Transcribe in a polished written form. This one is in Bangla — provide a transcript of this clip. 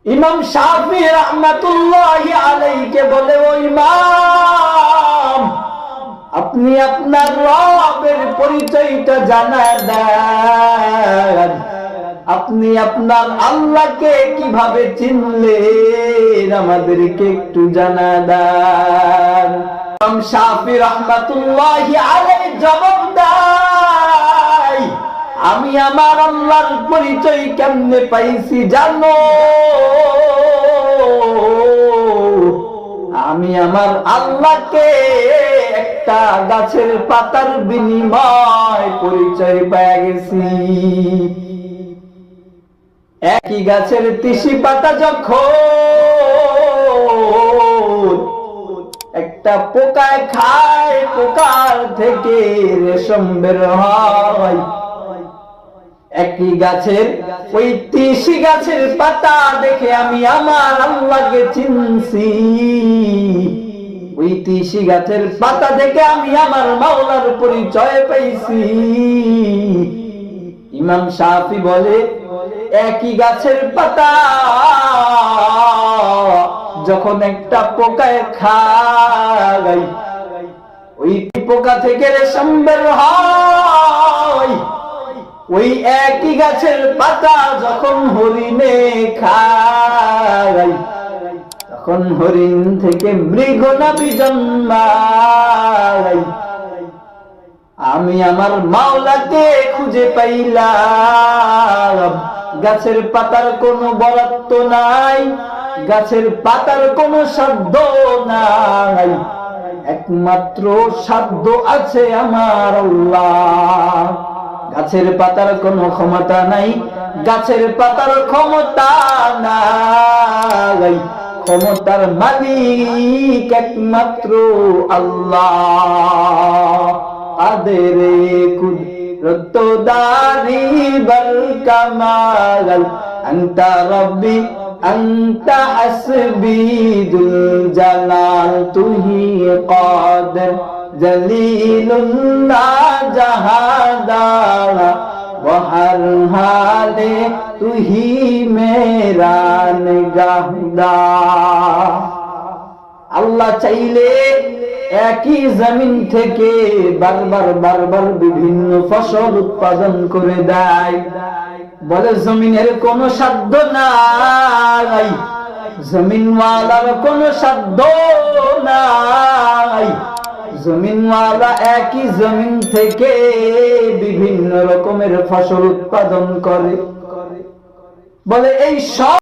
ইমাম শাফি রাহমাতুল্লাহি আলাইহি বলে, ও ইমাম, আপনি আপনার রবের পরিচয়টা জানায় দেন। আপনি আপনার আল্লাহকে কিভাবে চিনলেন আমাদেরকে একটু জানা দেন। ইমাম শাফি রাহমাতুল্লাহি আলাইহি জবাব দেয়, আমি আমার আল্লাহর পরিচয় কেমনে পাইছি জানো? আমি আমার আল্লাহকে একটা গাছের পাতার বিনিময় পরিচয় পেয়ে গেছি। একই গাছের তিসি পাতা যখন একটা পোকায় খায়, পোকার থেকে রেশম বের হয়। একই গাছের ওই তিসি গাছের পাতা দেখে আমি আমার আল্লাহকে চিনছি। ওই তিসি গাছের পাতা দেখে আমি আমার মাওলার পরিচয় পাইছি। ইমাম শাফি বলে, একই গাছের পাতা যখন একটা পোকায় খায়, ওই পোকা থেকে রেশম বের হয়। ওই একই গাছের পাতা যখন হরিণে খায়, তখন হরিণ থেকে মৃগ নাভি জন্মায়। আমি আমার মাওলাকে খুঁজে পাইলাম। গাছের পাতার কোনো বরাদ্দ নাই, গাছের পাতার কোনো শব্দ নাই, একমাত্র শব্দ আছে আমার আল্লাহ। গাছের পাতার কোনো ক্ষমতা নাই, গাছের পাতার ক্ষমতা নাই, ক্ষমতার মালিক একমাত্র আল্লাহ। আদের কুদরত দারি বল কামাল, আনতা রব্বি আনতা হাসবি দুল জালাল, তুহি কাদের জলিলুল্লাহ জাহাদার, হর হালে তুহি মেরা নিগাহদার। আল্লাহ চাইলে একই জমিন থেকে বারবার বিভিন্ন ফসল উৎপাদন করে দেয়। বলে জমিনের কোনো সাধ্য নাই, জমিনওয়ালার কোনো সাধ্য নাই। জমিনওয়ালা একই জমিন থেকে বিভিন্ন রকমের ফসল উৎপাদন করে। বলে এই সব